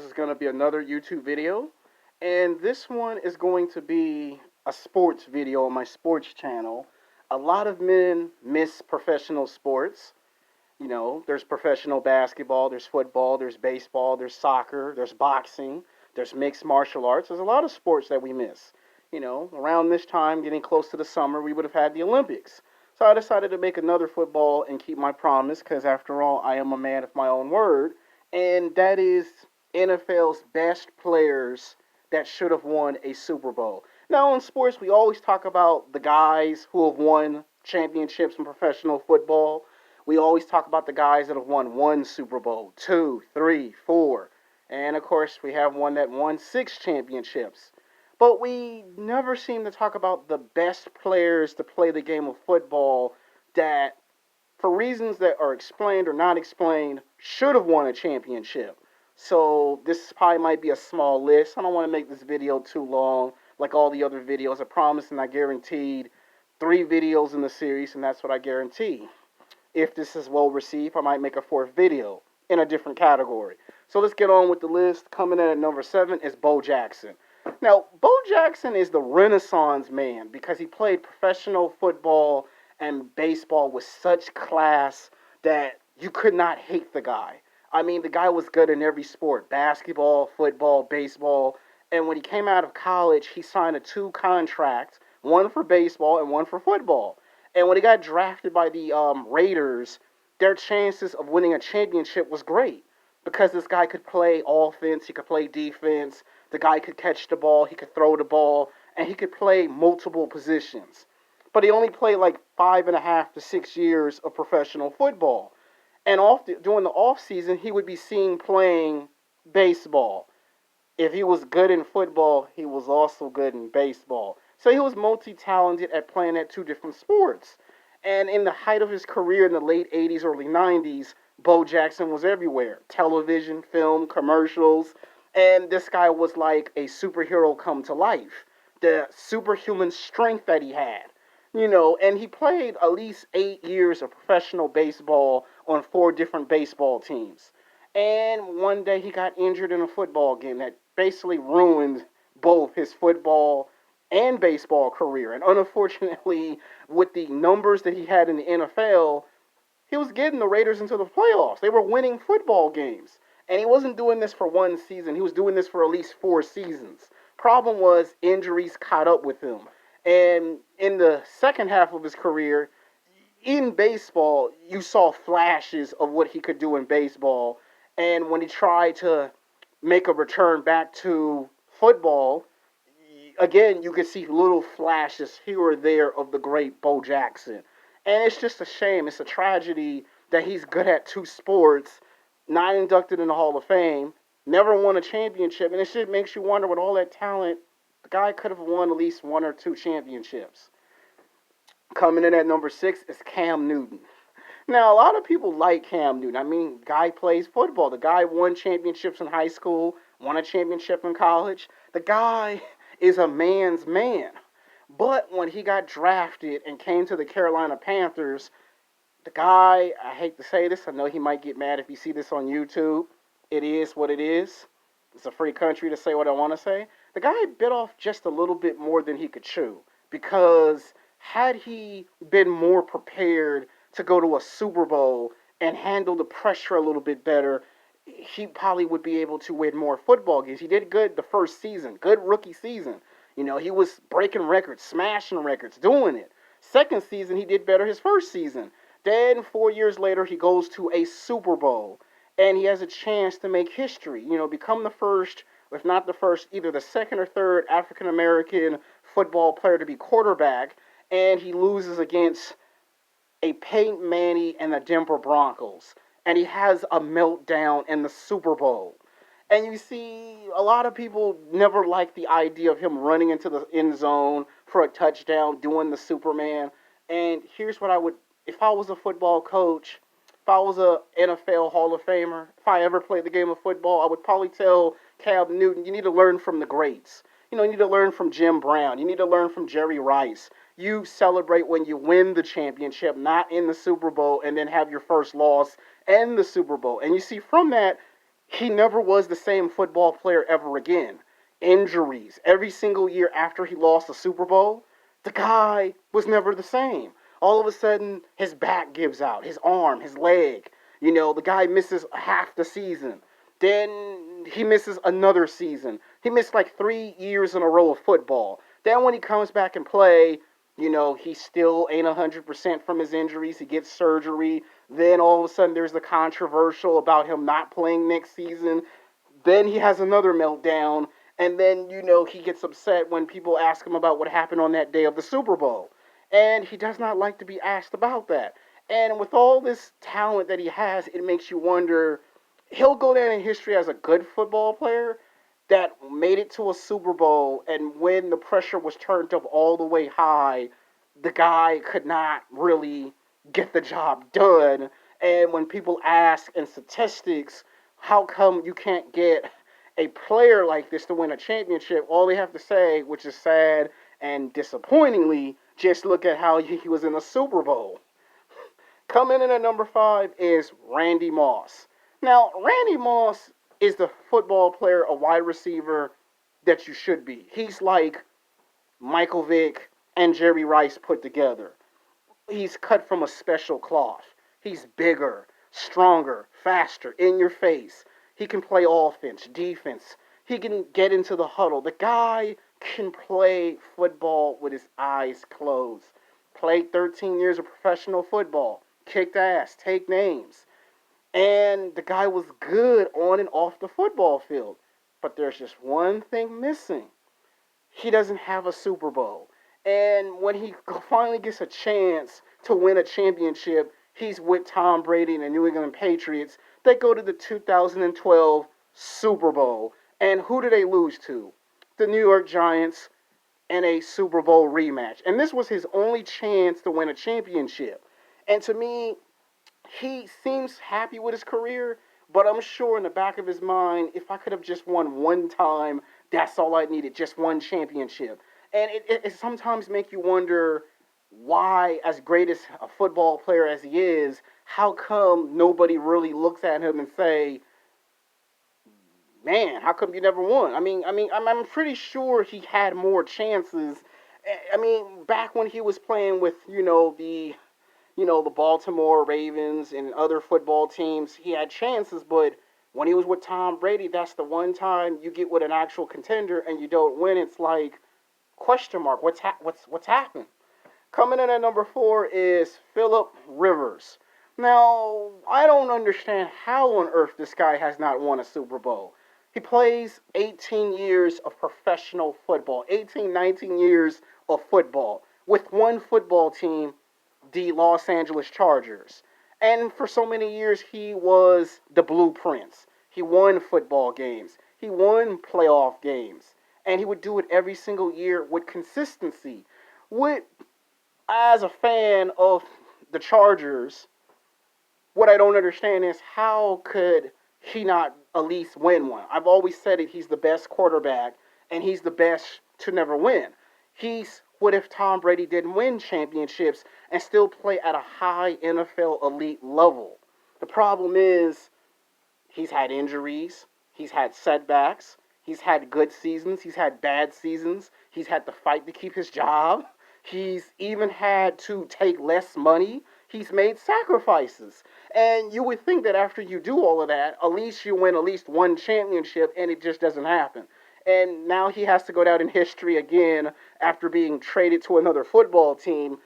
This is going to be another YouTube video, and this one is going to be a sports video on my sports channel. A lot of men miss professional sports. You know, there's professional basketball, there's football, there's baseball, there's soccer, there's boxing, there's mixed martial arts. There's a lot of sports that we miss. You know, around this time, getting close to the summer, we would have had the Olympics. So I decided to make another football and keep my promise because, after all, I am a man of my own word. And that is NFL's best players that should have won a Super Bowl. Now, in sports, we always talk about the guys who have won championships in professional football. We always talk about the guys that have won one Super Bowl, two, three, four. And, of course, we have one that won 6 championships. But we never seem to talk about the best players to play the game of football that, for reasons that are explained or not explained, should have won a championship. So this probably might be a small list. I don't want to make this video too long like all the other videos. I promised and I guaranteed 3 videos in the series, and that's what I guarantee. If this is well received, I might make a 4th video in a different category. So let's get on with the list. Coming in at number 7 is Bo Jackson. Now, Bo Jackson is the Renaissance man because he played professional football and baseball with such class that you could not hate the guy. I mean, the guy was good in every sport, basketball, football, baseball. And when he came out of college, he signed 2 contracts, one for baseball and one for football. And when he got drafted by the Raiders, their chances of winning a championship was great because this guy could play offense, he could play defense, the guy could catch the ball, he could throw the ball, and he could play multiple positions. But he only played like 5.5 to 6 years of professional football. And during the off season, he would be seen playing baseball. If he was good in football, he was also good in baseball. So he was multi-talented at playing at 2 different sports. And in the height of his career in the late 80s, early 90s, Bo Jackson was everywhere. Television, film, commercials. And this guy was like a superhero come to life. The superhuman strength that he had. You know, and he played at least 8 years of professional baseball on 4 different baseball teams. And one day he got injured in a football game that basically ruined both his football and baseball career. And unfortunately, with the numbers that he had in the NFL, he was getting the Raiders into the playoffs. They were winning football games. And he wasn't doing this for 1 season. He was doing this for at least 4 seasons. Problem was, injuries caught up with him. And in the second half of his career, in baseball, you saw flashes of what he could do in baseball. And when he tried to make a return back to football, again, you could see little flashes here or there of the great Bo Jackson. And it's just a shame. It's a tragedy that he's good at 2 sports, not inducted in the Hall of Fame, never won a championship. And it just makes you wonder, with all that talent, the guy could have won at least 1 or 2 championships. Coming in at number 6 is Cam Newton. Now, a lot of people like Cam Newton. I mean, guy plays football. The guy won championships in high school, won a championship in college. The guy is a man's man. But when he got drafted and came to the Carolina Panthers, the guy, I hate to say this, I know he might get mad if you see this on YouTube. It is what it is. It's a free country to say what I want to say. The guy bit off just a little bit more than he could chew. Because had he been more prepared to go to a Super Bowl and handle the pressure a little bit better, he probably would be able to win more football games. He did good the first season, good rookie season. You know, he was breaking records, smashing records, doing it. Second season, he did better his first season. Then 4 years later, he goes to a Super Bowl, and he has a chance to make history. You know, become the first, if not the first, either the second or third African-American football player to be quarterback, and he loses against a Peyton Manning and the Denver Broncos. And he has a meltdown in the Super Bowl. And you see, a lot of people never liked the idea of him running into the end zone for a touchdown, doing the Superman. And here's what I would, if I was a football coach, if I was a NFL Hall of Famer, if I ever played the game of football, I would probably tell Cam Newton, you need to learn from the greats. You know, you need to learn from Jim Brown. You need to learn from Jerry Rice. You celebrate when you win the championship, not in the Super Bowl, and then have your first loss in the Super Bowl. And you see, from that, he never was the same football player ever again. Injuries. Every single year after he lost the Super Bowl, the guy was never the same. All of a sudden, his back gives out, his arm, his leg. The guy misses half the season. Then he misses another season. He missed like 3 years in a row of football. Then when he comes back and play, he still ain't 100% from his injuries. He gets surgery. Then all of a sudden there's the controversial about him not playing next season. Then he has another meltdown. And then, he gets upset when people ask him about what happened on that day of the Super Bowl. And he does not like to be asked about that. And with all this talent that he has, it makes you wonder, he'll go down in history as a good football player that made it to a Super Bowl, and when the pressure was turned up all the way high, the guy could not really get the job done. And when people ask in statistics, how come you can't get a player like this to win a championship? All they have to say, which is sad and disappointingly, just look at how he was in the Super Bowl. Coming in at number 5 is Randy Moss. Now, Randy Moss is the football player, a wide receiver that you should be. He's like Michael Vick and Jerry Rice put together. He's cut from a special cloth. He's bigger, stronger, faster, in your face. He can play offense, defense. He can get into the huddle. The guy can play football with his eyes closed. Played 13 years of professional football. Kicked ass, take names. And the guy was good on and off the football field. But there's just one thing missing. He doesn't have a Super Bowl. And when he finally gets a chance to win a championship, he's with Tom Brady and the New England Patriots. They go to the 2012 Super Bowl. And who do they lose to? The New York Giants in a Super Bowl rematch. And this was his only chance to win a championship. And to me, he seems happy with his career, but I'm sure in the back of his mind, if I could have just won one time, that's all I needed, just one championship. And it sometimes makes you wonder why, as great as a football player as he is, how come nobody really looks at him and say, man, how come you never won? I'm pretty sure he had more chances. Back when he was playing with, the Baltimore Ravens and other football teams, he had chances, but when he was with Tom Brady, that's the one time you get with an actual contender and you don't win. It's like, question mark, what's happened? Coming in at number 4 is Philip Rivers. Now, I don't understand how on earth this guy has not won a Super Bowl. He plays 18 years of professional football, 18, 19 years of football, with one football team, the Los Angeles Chargers. And for so many years, he was the blueprints. He won football games. He won playoff games. And he would do it every single year with consistency. As a fan of the Chargers, what I don't understand is how could he not at least win one? I've always said it, he's the best quarterback, and he's the best to never win. What if Tom Brady didn't win championships and still play at a high NFL elite level? The problem is he's had injuries, he's had setbacks, he's had good seasons, he's had bad seasons, he's had to fight to keep his job, he's even had to take less money, he's made sacrifices. And you would think that after you do all of that, at least you win at least one championship, and it just doesn't happen. And now he has to go down in history again after being traded to another football team.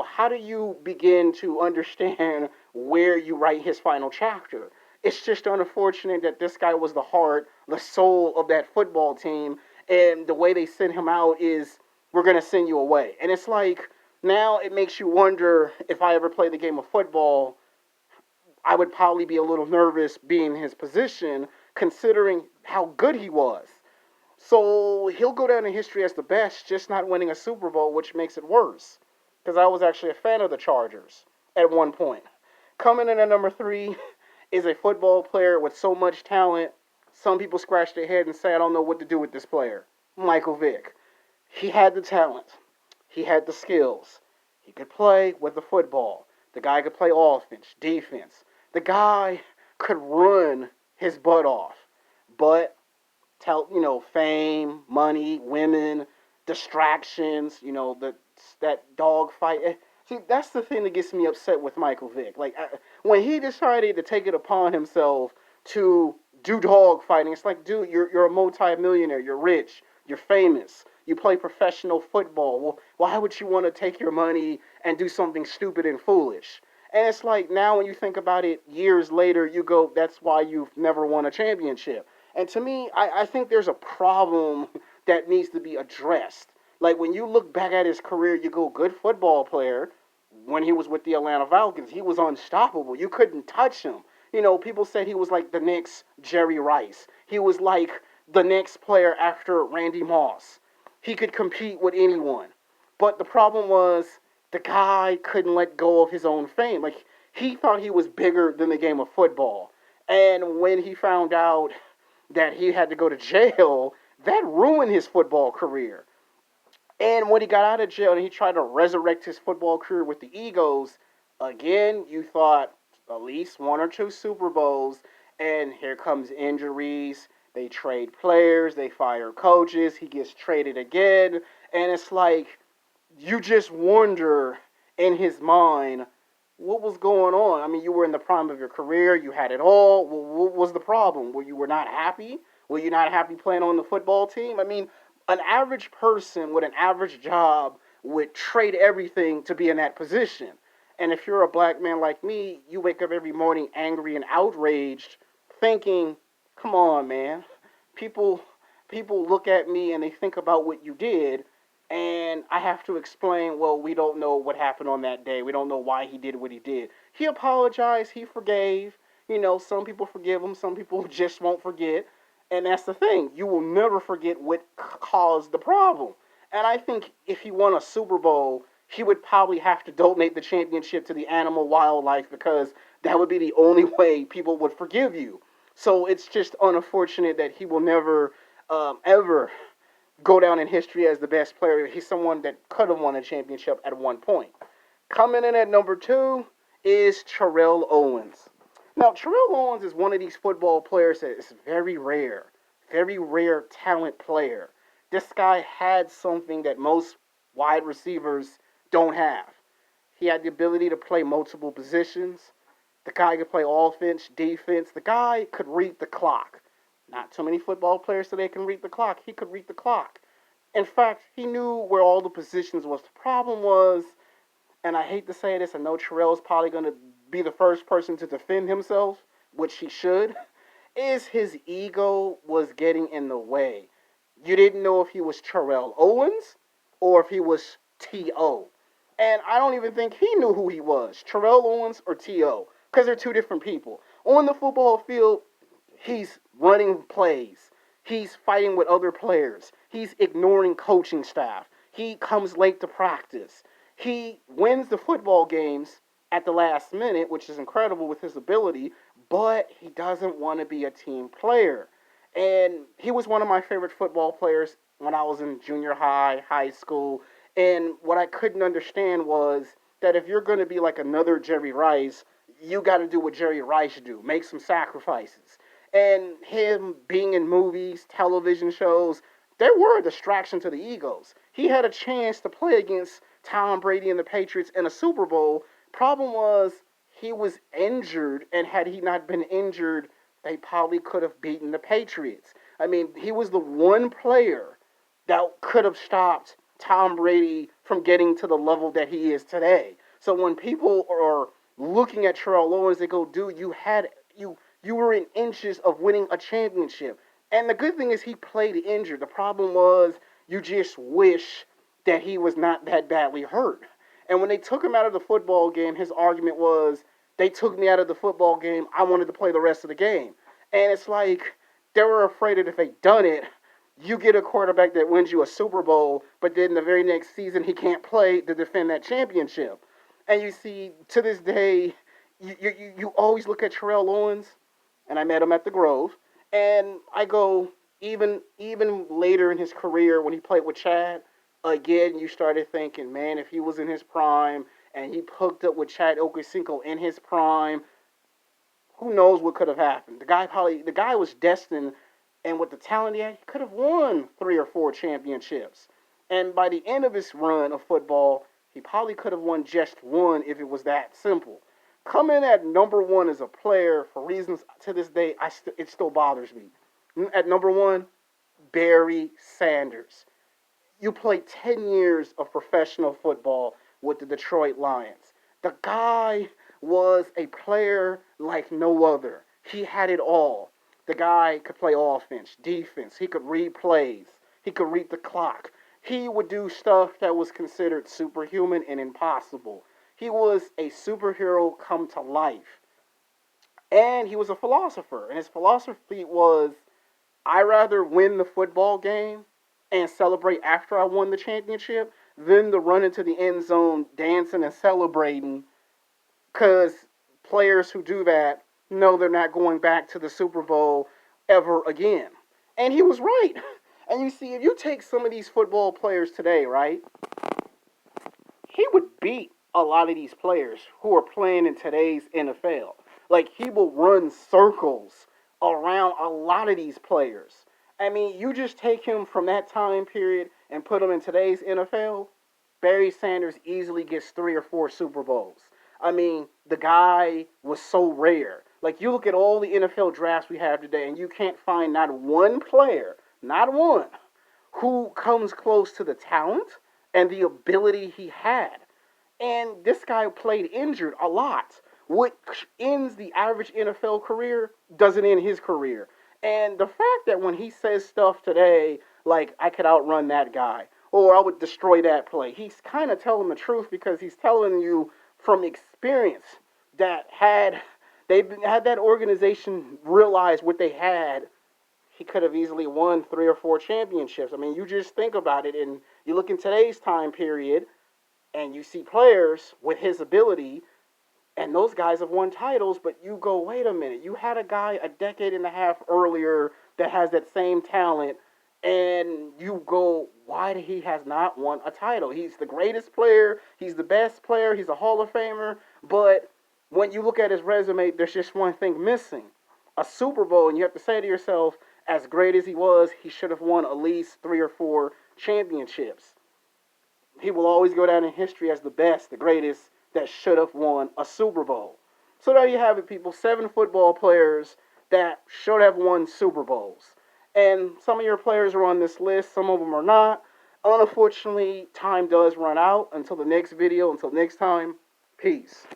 How do you begin to understand where you write his final chapter? It's just unfortunate that this guy was the heart, the soul of that football team, and the way they sent him out is, we're going to send you away. And it's like, now it makes you wonder, if I ever play the game of football, I would probably be a little nervous being in his position, considering how good he was. So he'll go down in history as the best, just not winning a Super Bowl, which makes it worse. Because I was actually a fan of the Chargers at one point. Coming in at number 3 is a football player with so much talent, some people scratch their head and say, I don't know what to do with this player. Michael Vick. He had the talent. He had the skills. He could play with the football. The guy could play offense, defense. The guy could run his butt off. But fame, money, women, distractions, that dog fight. See, that's the thing that gets me upset with Michael Vick. Like when he decided to take it upon himself to do dog fighting, it's like, dude, you're a multi-millionaire, you're rich, you're famous, you play professional football. Well, why would you want to take your money and do something stupid and foolish? And it's like now when you think about it years later, you go, that's why you've never won a championship. And to me, I think there's a problem that needs to be addressed. Like when you look back at his career, you go, good football player. When he was with the Atlanta Falcons, he was unstoppable. You couldn't touch him. People said he was like the next Jerry Rice. He was like the next player after Randy Moss. He could compete with anyone. But the problem was the guy couldn't let go of his own fame. Like he thought he was bigger than the game of football. And when he found out that he had to go to jail, that ruined his football career. And when he got out of jail and he tried to resurrect his football career with the Eagles, again, you thought at least one or two Super Bowls, and here comes injuries. They trade players, they fire coaches, he gets traded again, and it's like you just wonder in his mind what was going on. I mean, you were in the prime of your career, you had it all. Well, what was the problem? Were not happy? Were you not happy playing on the football team? I mean, an average person with an average job would trade everything to be in that position. And if you're a black man like me, you wake up every morning angry and outraged, thinking, "Come on, man. People people look at me and they think about what you did, and I have to explain, well, we don't know what happened on that day. We don't know why he did what he did. He apologized, he forgave. Some people forgive him, some people just won't forget. And that's the thing. You will never forget what caused the problem. And I think if he won a Super Bowl, he would probably have to donate the championship to the animal wildlife because that would be the only way people would forgive you. So it's just unfortunate that he will never, ever go down in history as the best player. He's someone that could have won a championship at one point. Coming in at number two is Terrell Owens. Now, Terrell Owens is one of these football players that is very rare talent player. This guy had something that most wide receivers don't have. He had the ability to play multiple positions. The guy could play offense, defense. The guy could read the clock. Not too many football players today can read the clock. He could read the clock. In fact, he knew where all the positions was. The problem was, and I hate to say this, I know Terrell's probably going to be the first person to defend himself, which he should, is his ego was getting in the way. You didn't know if he was Terrell Owens or if he was T.O. And I don't even think he knew who he was, Terrell Owens or T.O., because they're two different people. On the football field, he's running plays. He's fighting with other players. He's ignoring coaching staff. He comes late to practice. He wins the football games at the last minute, which is incredible with his ability, but he doesn't want to be a team player. And he was one of my favorite football players when I was in junior high, high school. And what I couldn't understand was that if you're going to be like another Jerry Rice, you got to do what Jerry Rice do, make some sacrifices. And him being in movies, television shows, they were a distraction to the Eagles. He had a chance to play against Tom Brady and the Patriots in a Super Bowl. Problem was, he was injured, and had he not been injured, they probably could have beaten the Patriots. I mean, he was the one player that could have stopped Tom Brady from getting to the level that he is today. So when people are looking at Terrell Owens, they go, dude, you were in inches of winning a championship. And the good thing is he played injured. The problem was you just wish that he was not that badly hurt. And when they took him out of the football game, his argument was, they took me out of the football game, I wanted to play the rest of the game. And it's like, they were afraid that if they done it, you get a quarterback that wins you a Super Bowl, but then the very next season he can't play to defend that championship. And you see, to this day, you always look at Terrell Owens, and I met him at the Grove, and I go, even later in his career when he played with Chad, again, you started thinking, man, if he was in his prime and he hooked up with Chad Ochocinco in his prime, who knows what could have happened. The guy was destined, and with the talent he had, he could have won 3 or 4 championships. And by the end of his run of football, he probably could have won just one if it was that simple. Coming at number one as a player for reasons to this day, it still bothers me. At number one, Barry Sanders. You played 10 years of professional football with the Detroit Lions. The guy was a player like no other. He had it all. The guy could play offense, defense. He could read plays. He could read the clock. He would do stuff that was considered superhuman and impossible. He was a superhero come to life. And he was a philosopher. And his philosophy was, I rather win the football game and celebrate after I won the championship than to run into the end zone dancing and celebrating, because players who do that know they're not going back to the Super Bowl ever again. And he was right. And you see, if you take some of these football players today, right, he would beat a lot of these players who are playing in today's NFL. Like, he will run circles around a lot of these players. I mean, you just take him from that time period and put him in today's NFL, Barry Sanders easily gets 3 or 4 Super Bowls. I mean, the guy was so rare. Like, you look at all the NFL drafts we have today, and you can't find not one player, not one, who comes close to the talent and the ability he had. And this guy played injured a lot. What ends the average NFL career doesn't end his career. And the fact that when he says stuff today, like, I could outrun that guy, or I would destroy that play, he's kind of telling the truth, because he's telling you from experience that had that organization realized what they had, he could have easily won 3 or 4 championships. I mean, you just think about it, and you look in today's time period, and you see players with his ability, and those guys have won titles, but you go, wait a minute, you had a guy a decade and a half earlier that has that same talent, and you go, why he has not won a title? He's the greatest player, he's the best player, he's a Hall of Famer, but when you look at his resume, there's just one thing missing, a Super Bowl, and you have to say to yourself, as great as he was, he should have won at least 3 or 4 championships. He will always go down in history as the best, the greatest, that should have won a Super Bowl. So there you have it, people. 7 football players that should have won Super Bowls. And some of your players are on this list, some of them are not. Unfortunately, time does run out. Until the next video, until next time, peace.